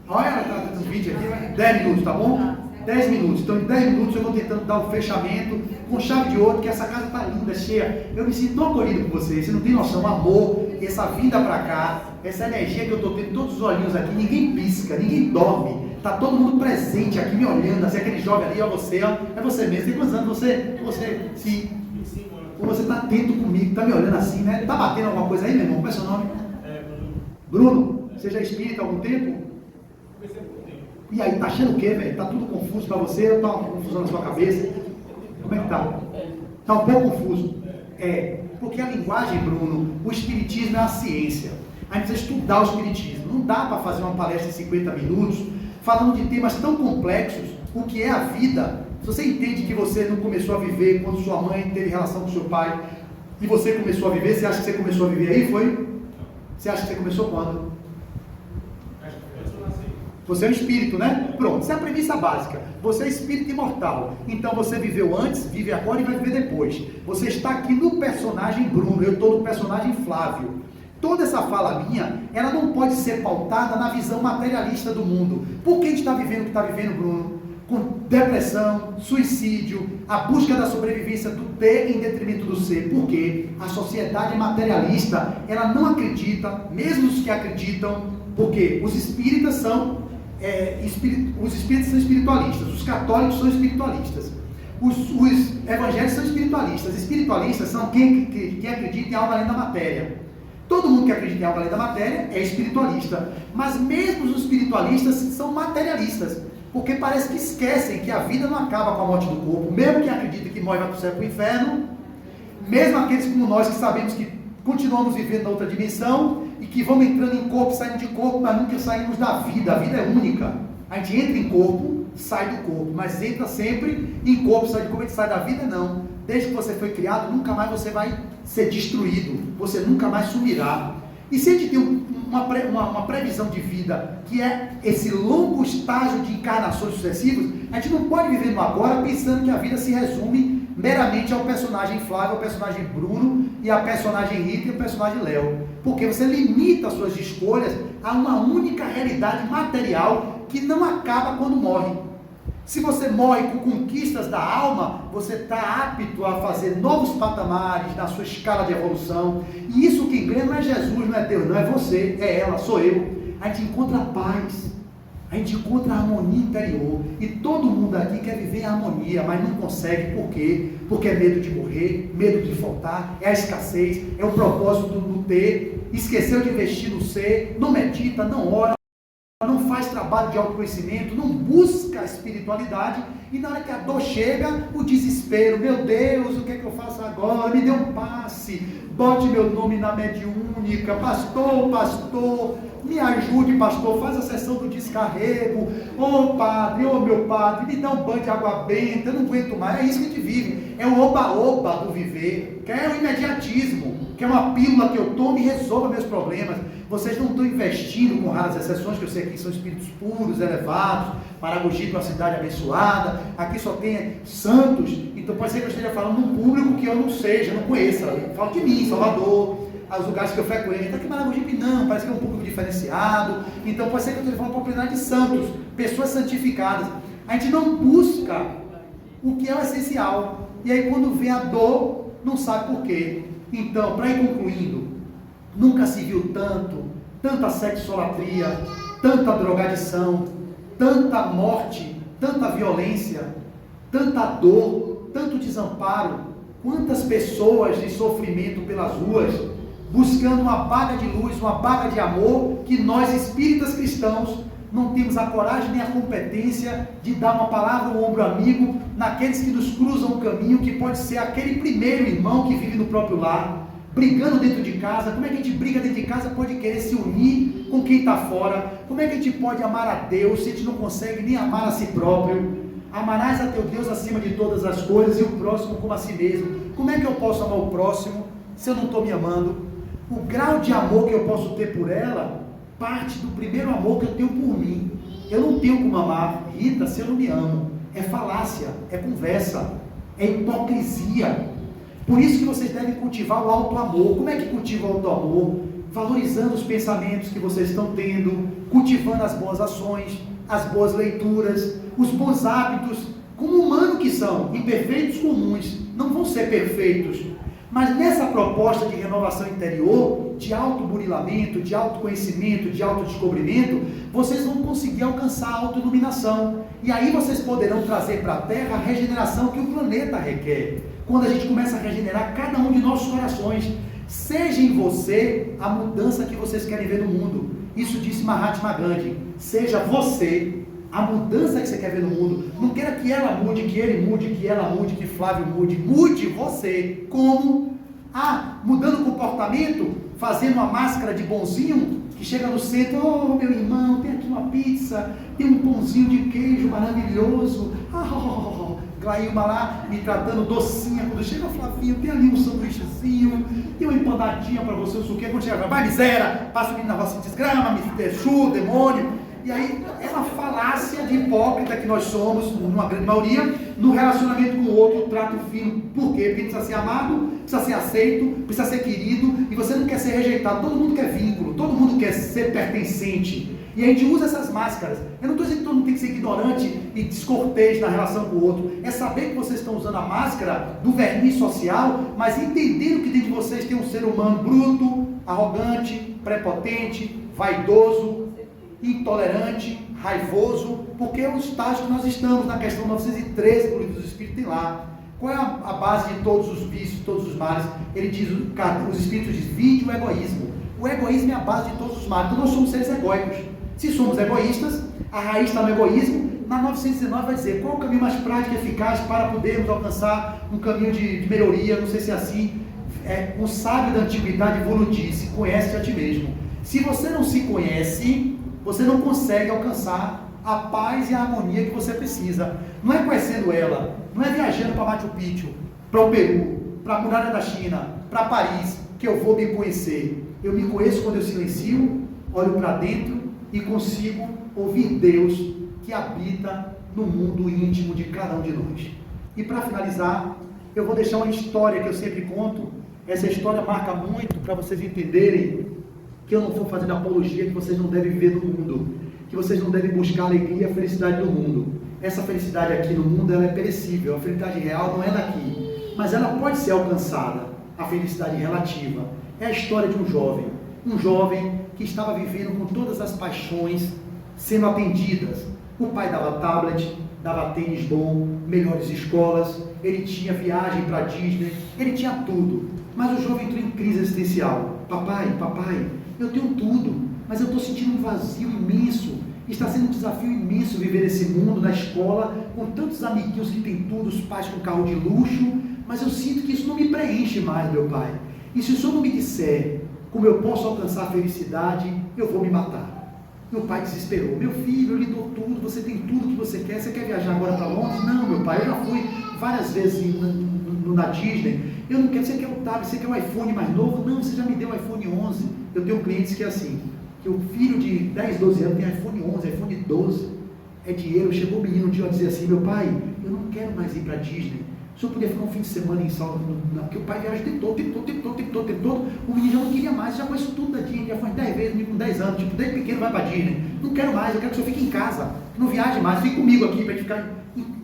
Olha, ela está com 20 aqui, 10 minutos, tá bom? 10 minutos. Então em 10 minutos eu vou tentando dar um fechamento com chave de ouro, porque essa casa está linda, cheia. Eu me sinto tão acolhido por vocês, você não tem noção, o amor, essa vinda para cá, essa energia que eu estou tendo, todos os olhinhos aqui, ninguém pisca, ninguém dorme. Está todo mundo presente aqui me olhando, assim, aquele jovem ali, ó, você, ó, é você mesmo, tem quantos anos? Você, sim. Você está atento comigo, está me olhando assim, né? Está batendo alguma coisa aí, meu irmão? Qual é seu nome? Bruno. Você já é espírita há algum tempo? E aí, tá achando o quê, velho? Tá tudo confuso para você ou tá uma confusão na sua cabeça? Como é que tá? Tá um pouco confuso. Porque a linguagem, Bruno, o espiritismo é uma ciência. A gente precisa estudar o espiritismo. Não dá para fazer uma palestra de 50 minutos falando de temas tão complexos, o que é a vida. Se você entende que você não começou a viver quando sua mãe teve relação com seu pai, e você começou a viver, você acha que você começou a viver aí, foi? Você acha que você começou quando? Você é um espírito, né? Pronto, essa é a premissa básica. Você é espírito imortal. Então você viveu antes, vive agora e vai viver depois. Você está aqui no personagem Bruno, eu estou no personagem Flávio. Toda essa fala minha, ela não pode ser pautada na visão materialista do mundo. Por que a gente está vivendo o que está vivendo, Bruno? Com depressão, suicídio, a busca da sobrevivência do ter em detrimento do ser. Por quê? A sociedade materialista, ela não acredita, mesmo os que acreditam, porque os espíritas são espiritualistas, os católicos são espiritualistas, os evangélicos são espiritualistas. Espiritualistas são quem acredita em algo além da matéria. Todo mundo que acredita em algo além da matéria é espiritualista, mas mesmo os espiritualistas são materialistas, porque parece que esquecem que a vida não acaba com a morte do corpo. Mesmo quem acredita que morre vai para o céu e para o inferno, mesmo aqueles como nós que sabemos que continuamos vivendo na outra dimensão e que vamos entrando em corpo, saindo de corpo, mas nunca saímos da vida. A vida é única. A gente entra em corpo, sai do corpo, mas entra sempre em corpo, sai de corpo, a gente sai da vida, não. Desde que você foi criado, nunca mais você vai ser destruído, você nunca mais sumirá. E se a gente tem uma previsão de vida, que é esse longo estágio de encarnações sucessivas, a gente não pode viver no agora pensando que a vida se resume meramente ao personagem Flávio, ao personagem Bruno, e a personagem Rita e ao personagem Léo. Porque você limita as suas escolhas a uma única realidade material que não acaba quando morre. Se você morre com conquistas da alma, você está apto a fazer novos patamares na sua escala de evolução. E isso quem ganha não é Jesus, não é Deus, não é você, é ela, sou eu. A gente encontra paz, a gente encontra harmonia interior. E todo mundo aqui quer viver em harmonia, mas não consegue. Por quê? Porque é medo de morrer, medo de faltar, é a escassez, é o propósito do ter, esqueceu de investir no ser, não medita, não ora, não faz trabalho de autoconhecimento, não busca a espiritualidade, e na hora que a dor chega, o desespero, meu Deus, o que é que eu faço agora? Me dê um passe, bote meu nome na mediúnica, pastor, me ajude, pastor, faz a sessão do descarrego, padre, meu padre, me dá um banho de água benta, eu não aguento mais. É isso que a gente vive, é o oba-oba do viver, que é o imediatismo, que é uma pílula que eu tomo e resolva meus problemas. Vocês não estão investindo, com raras exceções, que eu sei que são espíritos puros, elevados. Maragogipe é uma cidade abençoada, aqui só tem santos, então pode ser que eu esteja falando num público que eu não seja, não conheça. Eu falo de mim, Salvador, os lugares que eu frequento. Aqui em Maragogipe não, parece que é um público diferenciado, então pode ser que eu esteja falando uma oportunidade de santos, pessoas santificadas. A gente não busca o que é o essencial, e aí quando vem a dor, não sabe por quê. Então, para ir concluindo, nunca se viu tanta sexolatria, tanta drogadição, tanta morte tanta violência, tanta dor, tanto desamparo, quantas pessoas de sofrimento pelas ruas, buscando uma baga de luz, uma baga de amor, que nós espíritas cristãos não temos a coragem nem a competência de dar uma palavra, um ombro amigo, naqueles que nos cruzam o caminho, que pode ser aquele primeiro irmão que vive no próprio lar, brigando dentro de casa. Como é que a gente briga dentro de casa, pode querer se unir com quem está fora? Como é que a gente pode amar a Deus se a gente não consegue nem amar a si próprio? Amarás a teu Deus acima de todas as coisas e o próximo como a si mesmo. Como é que eu posso amar o próximo se eu não estou me amando? O grau de amor que eu posso ter por ela parte do primeiro amor que eu tenho por mim. Eu não tenho como amar Rita se eu não me amo. É falácia, é conversa, é hipocrisia. Por isso que vocês devem cultivar o alto amor. Como é que cultiva o alto amor? Valorizando os pensamentos que vocês estão tendo, cultivando as boas ações, as boas leituras, os bons hábitos, como humano que são, imperfeitos comuns, não vão ser perfeitos. Mas nessa proposta de renovação interior, de autoburilamento, de autoconhecimento, de autodescobrimento, vocês vão conseguir alcançar a autoiluminação. E aí vocês poderão trazer para a Terra a regeneração que o planeta requer. Quando a gente começa a regenerar cada um de nossos corações, seja em você a mudança que vocês querem ver no mundo. Isso disse Mahatma Gandhi. Seja você a mudança que você quer ver no mundo. Não queira que ela mude, que ele mude, que ela mude, que Flávio mude. Mude você. Como? Mudando o comportamento, fazendo uma máscara de bonzinho, que chega no centro: oh, meu irmão, tem aqui uma pizza, tem um pãozinho de queijo maravilhoso. Glailma lá, me tratando docinha. Quando chega, Flavinho, tem ali um sanduíchezinho, tem uma empanadinha para você, o suquinho. Quando chega, vai miséria, passa o menino na roça e desgrama, me chuta, demônio. E aí, é uma falácia de hipócrita que nós somos, numa grande maioria, no relacionamento com o outro, o trato fino. Por quê? Porque precisa ser amado, precisa ser aceito, precisa ser querido, e você não quer ser rejeitado. Todo mundo quer vínculo, todo mundo quer ser pertencente. E a gente usa essas máscaras. Eu não estou dizendo que todo mundo tem que ser ignorante e descortês na relação com o outro. É saber que vocês estão usando a máscara do verniz social, mas entendendo que dentro de vocês tem um ser humano bruto, arrogante, prepotente, vaidoso, intolerante, raivoso, porque é o estágio que nós estamos na questão 913 do Livro dos Espíritos, tem lá. Qual é a base de todos os vícios, todos os males? Ele diz, os Espíritos dizem, vide o egoísmo. O egoísmo é a base de todos os males. Então nós somos seres egóicos. Se somos egoístas, a raiz está no egoísmo. Na 919 vai dizer, qual é o caminho mais prático e eficaz para podermos alcançar um caminho de melhoria? Não sei se é assim. Um sábio da antiguidade Vulu disse, conhece a ti mesmo. Se você não se conhece, você não consegue alcançar a paz e a harmonia que você precisa. Não é conhecendo ela, não é viajando para Machu Picchu, para o Peru, para a muralha da China, para Paris, que eu vou me conhecer. Eu me conheço quando eu silencio, olho para dentro e consigo ouvir Deus que habita no mundo íntimo de cada um de nós. E para finalizar, eu vou deixar uma história que eu sempre conto. Essa história marca muito para vocês entenderem que eu não estou fazendo apologia, que vocês não devem viver no mundo, que vocês não devem buscar alegria e a felicidade no mundo. Essa felicidade aqui no mundo, ela é perecível, a felicidade real não é daqui, mas ela pode ser alcançada, a felicidade relativa. É a história de um jovem que estava vivendo com todas as paixões sendo atendidas. O pai dava tablet, dava tênis bom, melhores escolas, ele tinha viagem para Disney, ele tinha tudo, mas o jovem entrou em crise existencial. Papai, eu tenho tudo, mas eu estou sentindo um vazio imenso. Está sendo um desafio imenso viver nesse mundo, na escola, com tantos amiguinhos que têm tudo, os pais com carro de luxo, mas eu sinto que isso não me preenche mais, meu pai. E se o senhor não me disser como eu posso alcançar a felicidade, eu vou me matar. Meu pai desesperou. Meu filho, eu lhe dou tudo, você tem tudo que você quer viajar agora para Londres? Não, meu pai, eu já fui várias vezes na Disney. Eu não quero, você quer o tablet, você quer o iPhone mais novo? Não, você já me deu o iPhone 11. Eu tenho clientes que é assim, que o filho de 10, 12 anos tem iPhone 11, iPhone 12, é dinheiro. Chegou o menino um dia a dizer assim, meu pai, eu não quero mais ir para Disney, o senhor podia ficar um fim de semana em Salvador? Porque o pai viaja o tempo todo, o menino já não queria mais, já conhece tudo da Disney, já foi 10 vezes, com 10 anos, tipo, desde pequeno vai para Disney, não quero mais, eu quero que o senhor fique em casa, não viaje mais, fique comigo aqui, para a gente ficar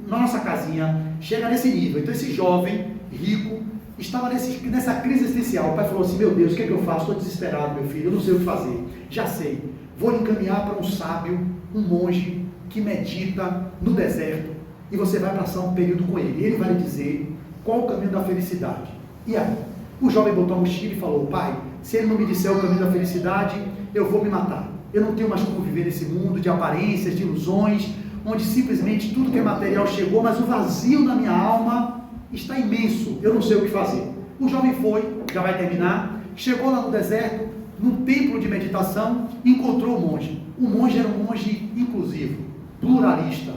na nossa casinha. Chega nesse nível. Então esse jovem, rico, estava nessa crise existencial. O pai falou assim, meu Deus, o que é que eu faço? Estou desesperado, meu filho, eu não sei o que fazer. Já sei, vou lhe encaminhar para um sábio, um monge, que medita no deserto e você vai passar um período com ele. Ele vai lhe dizer qual o caminho da felicidade. E aí, o jovem botou a mochila e falou: pai, se ele não me disser o caminho da felicidade, eu vou me matar. Eu não tenho mais como viver nesse mundo de aparências, de ilusões, onde simplesmente tudo que é material chegou, mas o vazio na minha alma está imenso, eu não sei o que fazer. O jovem foi, já vai terminar, chegou lá no deserto, num templo de meditação, encontrou o monge. O monge era um monge inclusivo, pluralista.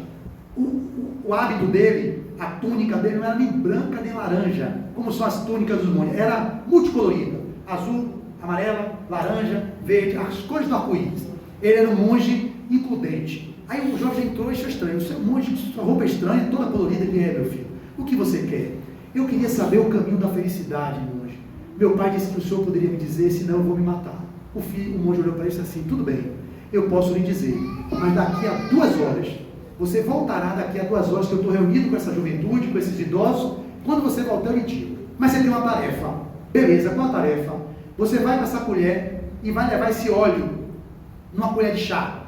O hábito dele, a túnica dele não era nem branca nem laranja, como são as túnicas dos monges, era multicolorida, azul, amarela, laranja, verde, as cores do arco-íris. Ele era um monge includente. Aí o jovem entrou e achou estranho: seu monge, sua roupa é estranha, toda colorida. Ele: é, meu filho, o que você quer? Eu queria saber o caminho da felicidade, monge. Meu pai disse que o senhor poderia me dizer, senão eu vou me matar. O monge olhou para ele e disse assim: tudo bem, eu posso lhe dizer, mas daqui a 2 horas, você voltará daqui a 2 horas, que eu estou reunido com essa juventude, com esses idosos. Quando você voltar, eu lhe digo. Mas você tem uma tarefa. Beleza, qual a tarefa? Você vai com essa colher e vai levar esse óleo numa colher de chá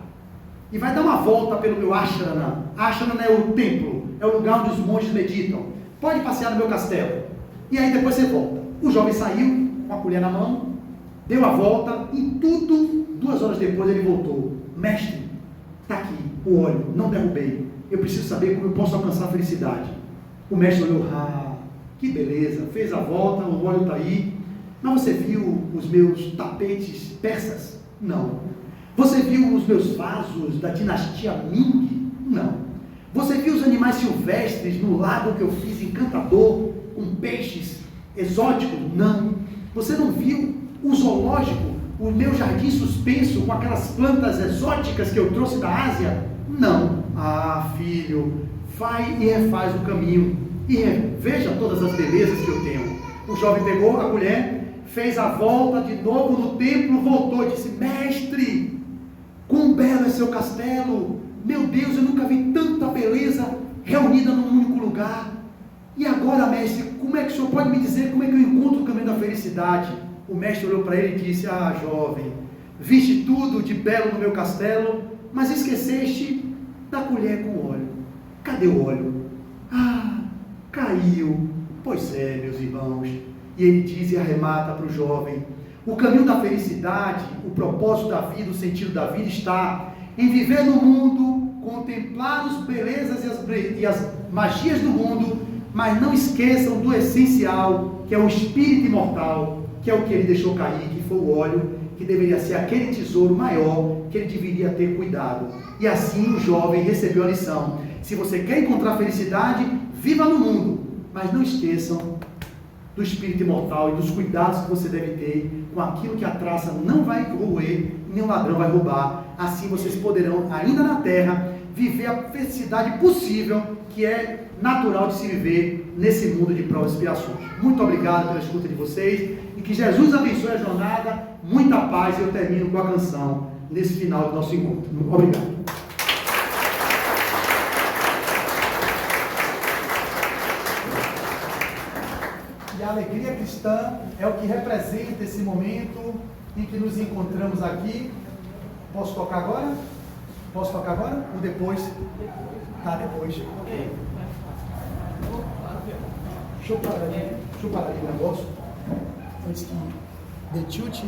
e vai dar uma volta pelo meu ashrama. Ashrama é o templo, é o lugar onde os monges meditam. Pode passear no meu castelo. E aí depois você volta. O jovem saiu com a colher na mão, deu a volta e tudo, 2 horas depois ele voltou. Mestre, está aqui o óleo, não derrubei. Eu preciso saber como eu posso alcançar a felicidade. O mestre olhou: que beleza, fez a volta, o óleo está aí. Mas você viu os meus tapetes persas? Não. Você viu os meus vasos da dinastia Ming? Não. Você viu os animais silvestres no lago que eu fiz encantador, com peixes exóticos? Não. Você não viu o zoológico, o meu jardim suspenso com aquelas plantas exóticas que eu trouxe da Ásia? Não. Filho, vai e refaz o caminho e veja todas as belezas que eu tenho. O jovem pegou a colher, fez a volta de novo no templo, voltou e disse: mestre, quão belo é seu castelo, meu Deus, eu nunca vi tanta beleza reunida num único lugar. E agora, mestre, como é que o senhor pode me dizer como é que eu encontro o caminho da felicidade? O mestre olhou para ele e disse: jovem, viste tudo de belo no meu castelo, mas esqueceste da colher com óleo. Cadê o óleo? Caiu. Pois é, meus irmãos. E ele diz e arremata para o jovem: o caminho da felicidade, o propósito da vida, o sentido da vida está em viver no mundo, contemplar as belezas e as magias do mundo, mas não esqueçam do essencial, que é o espírito imortal, que é o que ele deixou cair, que foi o óleo, que deveria ser aquele tesouro maior que ele deveria ter cuidado. E assim o jovem recebeu a lição: se você quer encontrar felicidade, viva no mundo, mas não esqueçam do espírito imortal e dos cuidados que você deve ter com aquilo que a traça não vai roer, nem o ladrão vai roubar. Assim vocês poderão, ainda na terra, viver a felicidade possível, que é natural de se viver nesse mundo de provas e expiações. Muito obrigado pela escuta de vocês e que Jesus abençoe a jornada. Muita paz. E eu termino com a canção nesse final do nosso encontro. Obrigado. E a alegria cristã é o que representa esse momento em que nos encontramos aqui. Posso tocar agora? Posso tocar agora? Ou depois? Tá, depois. Deixa eu parar ali o negócio. Antes que dê tilt.